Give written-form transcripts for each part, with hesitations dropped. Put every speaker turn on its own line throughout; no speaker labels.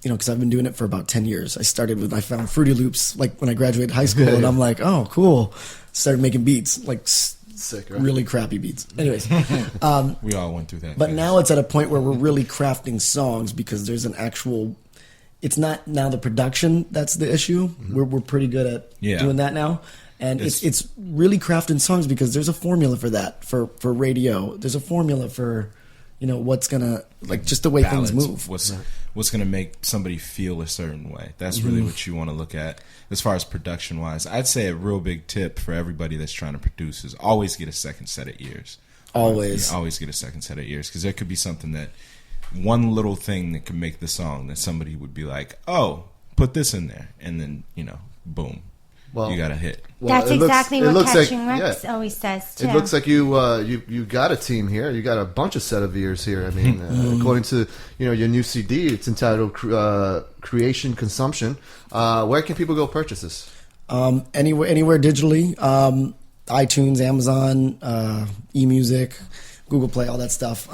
because I've been doing it for about 10 years. I found Fruity Loops like when I graduated high school, and I'm like, oh, cool. Started making beats, like
sick, right?
Really crappy beats. Anyways,
we all went through that.
But now it's at a point where we're really crafting songs because there's an actual. It's not now the production that's the issue. We're pretty good at doing that now. And it's really crafting songs because there's a formula for that, for radio. There's a formula for, what's going to, like, just the way
balance,
things move.
What's going to make somebody feel a certain way. That's really what you want to look at as far as production-wise. I'd say a real big tip for everybody that's trying to produce is always get a second set of ears.
Always.
Always get a second set of ears because there could be something that, one little thing that could make the song that somebody would be like, oh, put this in there. And then, boom. Well, you got a hit.
Well, that's exactly what Catching Rex always says, too.
It looks like you got a team here. You got a bunch of set of ears here. I mean, according to your new CD, it's entitled Creation Consumption. Where can people go purchase this?
Anywhere digitally. iTunes, Amazon, eMusic, Google Play, all that stuff.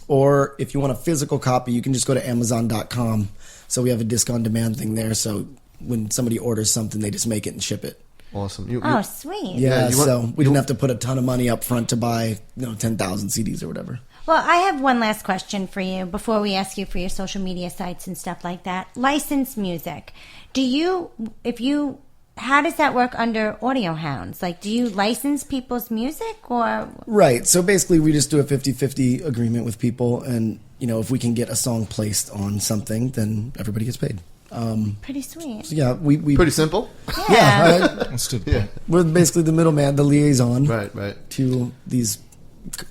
Or if you want a physical copy, you can just go to Amazon.com. So we have a disc on demand thing there. So when somebody orders something, they just make it and ship it.
Awesome.
Sweet.
Yeah, so we didn't have to put a ton of money up front to buy 10,000 CDs or whatever.
Well, I have one last question for you before we ask you for your social media sites and stuff like that. Licensed music. How does that work under Audio Hounds? Like, do you license people's music or?
Right. So basically we just do a 50-50 agreement with people. And, if we can get a song placed on something, then everybody gets paid.
Pretty sweet.
So yeah, we
pretty simple.
Yeah.
We're basically the middleman, the liaison,
right,
to these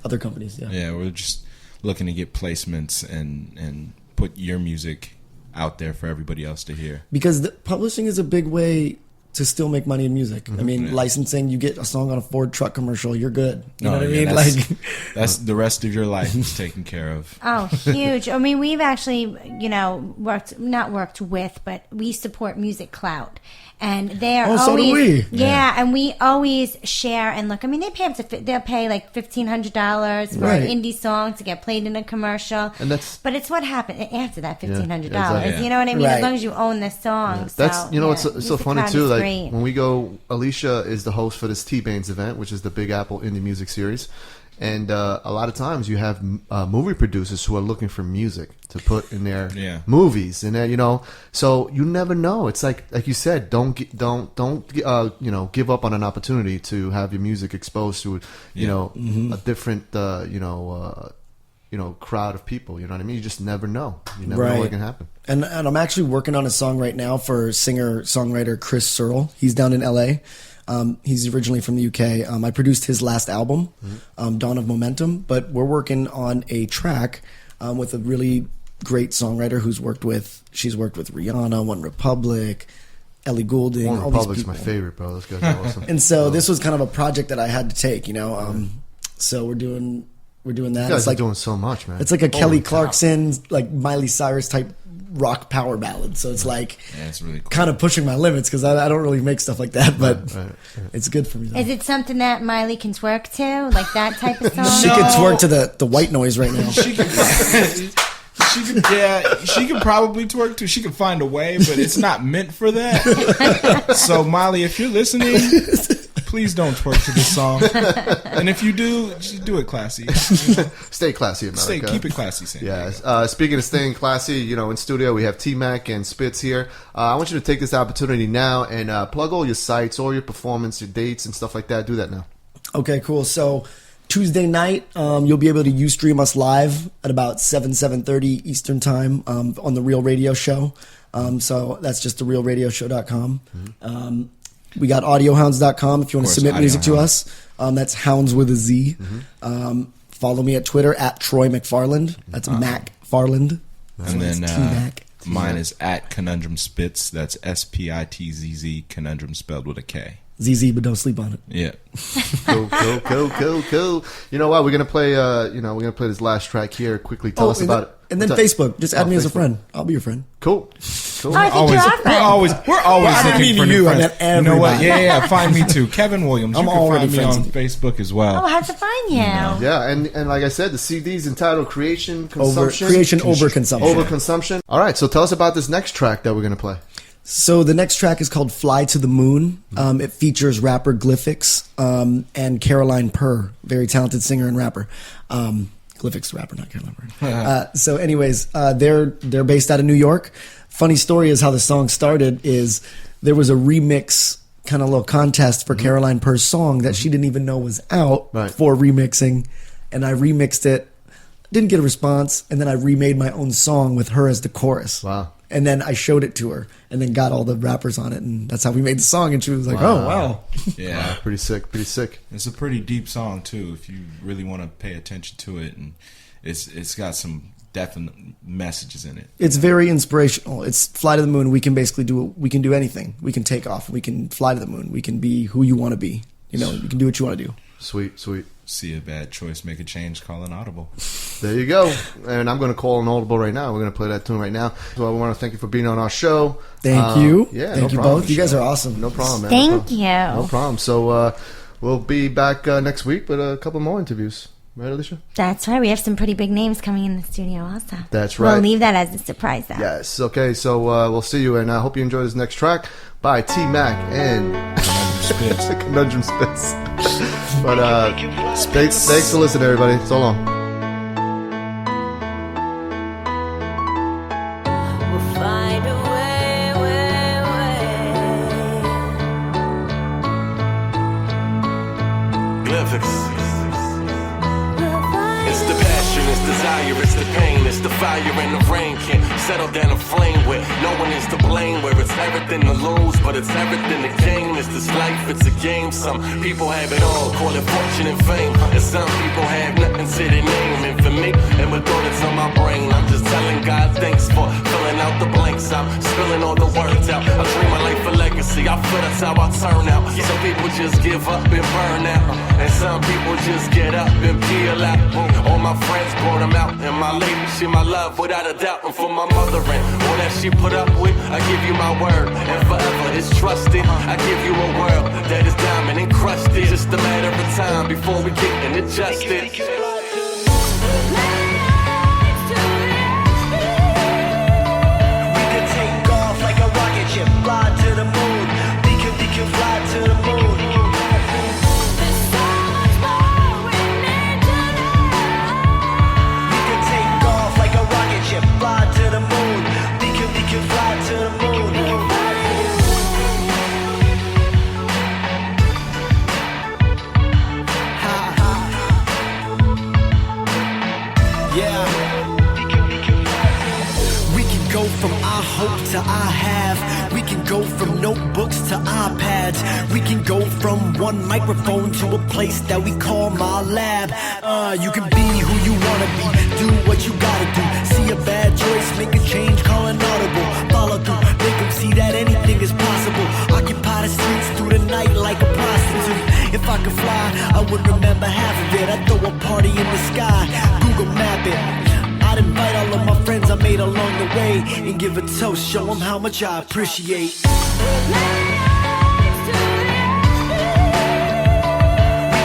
other companies.
Yeah, we're just looking to get placements and put your music out there for everybody else to hear.
Because publishing is a big way to still make money in music. I mean, licensing, you get a song on a Ford truck commercial, you're good. You know what I mean?
That's the rest of your life is taken care of.
Oh, huge. I mean, we've actually, not worked with, but we support Music Cloud. And they are always,
so do we.
Yeah, and we always share and look. I mean, they'll pay like $1,500 for an indie song to get played in a commercial. But it's what happened after that $1,500.
Exactly.
You know what I mean?
Right.
As long as you own the song.
That's
So,
it's so funny too. Like when we go, Alicia is the host for this T-Bane's event, which is the Big Apple Indie Music Series. And a lot of times you have movie producers who are looking for music to put in their movies, and so you never know. It's like you said, don't give up on an opportunity to have your music exposed to a different crowd of people. You know what I mean? You just never know. You never know what can happen.
And I'm actually working on a song right now for singer-songwriter Chris Alysia. He's down in L.A. He's originally from the UK. I produced his last album, Dawn of Momentum, but we're working on a track with a really great songwriter she's worked with Rihanna, One Republic, Ellie Goulding.
One
all
Republic's
these people.
my favorite, bro. Those guys are awesome.
And so this was kind of a project that I had to take, so we're doing that.
You guys are doing so much, man.
It's like a Kelly Clarkson, like Miley Cyrus type rock power ballad. So it's like
it's really cool.
Kind of pushing my limits because I don't really make stuff like that, but it's good for me. Though.
Is it something that Miley can twerk to, like that type of song?
She could twerk to the white noise right now.
She could probably twerk to. She could find a way, but it's not meant for that. So Miley, if you're listening, please don't twerk to this song. And if you do, just do it classy.
Stay classy, America.
Keep it classy, Sam.
Yeah. Speaking of staying classy, in studio we have TMac and Spitzz here. I want you to take this opportunity now and plug all your sites, all your performance, your dates, and stuff like that. Do that now.
Okay, cool. So Tuesday night, you'll be able to Ustream us live at about 7:30 Eastern time on the Real Radio Show. So that's just therealradioshow.com. We got audiohounds.com if you want to submit music to us. That's hounds with a Z. Follow me at Twitter at Troy McFarland. That's Mac Farland.
And then
TMac.
mine is at Kunundrum Spitzz. That's Spitzz, Conundrum spelled with a K.
ZZ, but don't sleep on it.
Yeah.
Cool. You know what? We're gonna play. We're gonna play this last track here. Quickly, tell us about it.
And then Facebook. Just add me as a friend. I'll be your friend.
Cool. Cool.
Oh, I think you're our friend.
We're always
I didn't
looking for
mean
new
you, I
friends.
meant
You know what?
everybody.
Yeah. Find me too, Kevin Williams.
I'm
You can
already
find me on
friends
Facebook as well.
Oh, how'd to find you?
Yeah, and like I said, the CD's entitled Creation Consumption.
Overconsumption.
Overconsumption. All right, so tell us about this next track that we're going to play.
So the next track is called Fly to the Moon. It features rapper Glyphix and Caroline Purr, very talented singer and rapper. Glyphix, rapper, not Caroline Purr. So anyways, they're based out of New York. Funny story is how the song started is there was a remix kind of little contest for Caroline Purr's song that she didn't even know was out for remixing. And I remixed it, didn't get a response, and then I remade my own song with her as the chorus.
Wow.
And then I showed it to her and then got all the rappers on it. And that's how we made the song. And she was like, oh, wow.
Yeah.
Pretty sick, pretty sick.
It's a pretty deep song, too, if you really want to pay attention to it. And it's got some definite messages in it.
It's very inspirational. It's fly to the moon. We can basically we can do anything. We can take off. We can fly to the moon. We can be who you want to be. You know, you can do what you want to do.
Sweet, sweet.
See a bad choice, make a change, call an audible.
There you go. And I'm going to call an audible right now. We're going to play that tune right now. So I want to thank you for being on our show.
Thank you.
Yeah,
thank you
problem.
both. You guys are awesome.
No problem, man.
Thank you.
No problem. So we'll be back next week with a couple more interviews. Right, Alicia?
That's right. We have some pretty big names coming in the studio also.
That's right.
We'll leave that as a surprise, though.
Yes. Okay, so we'll see you, and I hope you enjoy this next track by TMac and Kunundrum Spitzz. But thanks for listening, everybody. So long.
We'll find a way,
Glyphix. It's the passion, it's desire, it's the pain, it's the fire and the rain can't settle down a flame with no one is to blame, where it's everything to lose, but it's everything to gain. It's this life, it's a game. Some people have it all, call it fortune and fame, and some people have nothing to their name. And for me, and with thoughts on my brain, I'm just telling God thanks for filling out the blanks. I'm spilling all the words out. I dream my life a legacy, I feel that's how I turn out. Some people just give up and burn out, and some people just get up and peel out. All my friends brought them out, and my lady, she my love without a doubt. And for my mother and all that she put up with, I give you my word, and forever it's trusted. I give you a world that is diamond encrusted. Just a matter of time before we get in adjusted.
We can take off like a rocket ship, fly to the moon. We can fly to the moon. There's so much more we need to know. We can take off like a rocket ship, fly to the moon. We can fly to the moon.
Yeah. We can go from I hope to I have. We can go from notebooks to iPads. We can go from one microphone to a place that we call my lab. You can be who you wanna be. Do what you gotta do. See a bad choice, make a change, call an audible. Follow through, make them see that anything is possible. Occupy the streets through the night like a prostitute. If I could fly, I would remember half of it. I'd throw a party in the sky, Google map it. I'd invite all of my friends I made along the way and give a toast, show them how much I appreciate.
We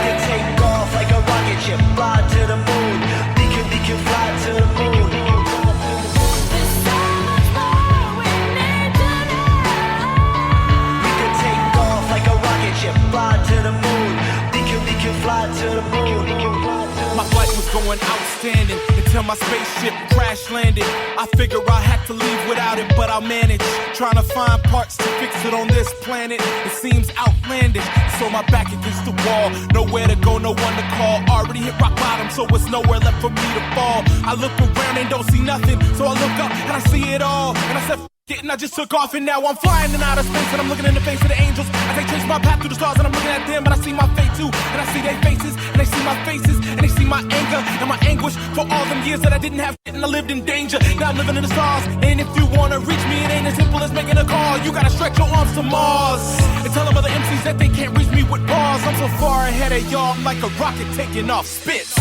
can take off like a rocket ship, fly to the moon. We can fly to the moon. There's so much more we need to know. We can take off like a rocket ship, fly to the moon. We can fly to the moon.
My flight was going outstanding until my spaceship crash landed. I figure I had to leave without it, but I'll manage. Trying to find parts to fix it on this planet. It seems outlandish, so my back against the wall. Nowhere to go, no one to call. Already hit rock bottom, so it's nowhere left for me to fall. I look around and don't see nothing, so I look up and I see it all. And I said, it, and I just took off and now I'm flying in outer space and I'm looking in the face of the angels as they chase my path through the stars and I'm looking at them and I see my fate too and I see their faces and they see my faces and they see my anger and my anguish for all them years that I didn't have and I lived in danger. Now I'm living in the stars and if you wanna reach me it ain't as simple as making a call. You gotta stretch your arms to Mars and tell them other MCs that they can't reach me with bars. I'm so far ahead of y'all, I'm like a rocket taking off Spitz.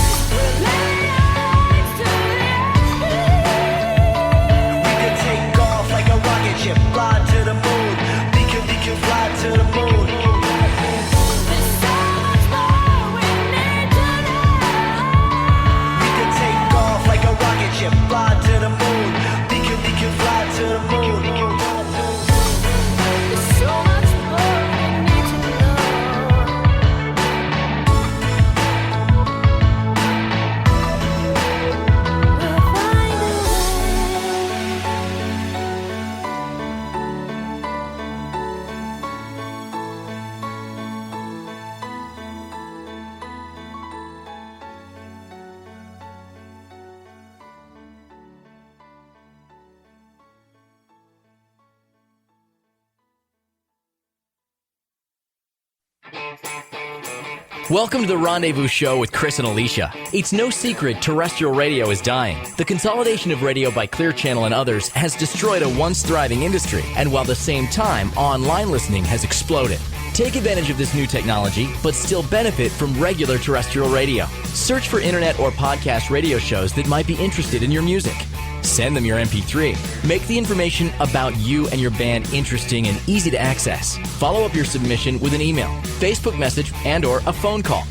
Welcome to the Rendezvous Show with Cris and Alysia. It's no secret terrestrial radio is dying. The consolidation of radio by Clear Channel and others has destroyed a once thriving industry, and while at the same time, online listening has exploded. Take advantage of this new technology, but still benefit from regular terrestrial radio. Search for internet or podcast radio shows that might be interested in your music. Send them your MP3. Make the information about you and your band interesting and easy to access. Follow up your submission with an email, Facebook message, and/or a phone call.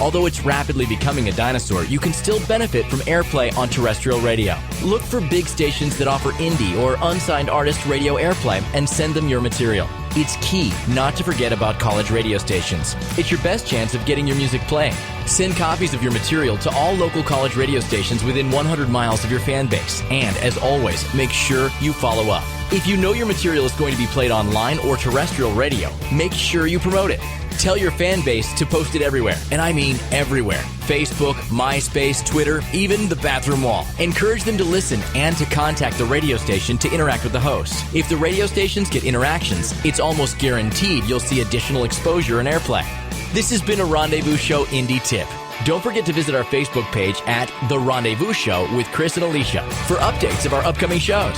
Although it's rapidly becoming a dinosaur, you can still benefit from airplay on terrestrial radio. Look for big stations that offer indie or unsigned artist radio airplay and send them your material. It's key not to forget about college radio stations. It's your best chance of getting your music playing. Send copies of your material to all local college radio stations within 100 miles of your fan base. And, as always, make sure you follow up. If you know your material is going to be played online or terrestrial radio, make sure you promote it. Tell your fan base to post it everywhere, and I mean everywhere. Facebook, MySpace, Twitter, even the bathroom wall. Encourage them to listen and to contact the radio station to interact with the hosts. If the radio stations get interactions, it's almost guaranteed you'll see additional exposure and airplay. This has been a Rendezvous Show Indie Tip. Don't forget to visit our Facebook page at The Rendezvous Show with Cris and Alysia for updates of our upcoming shows.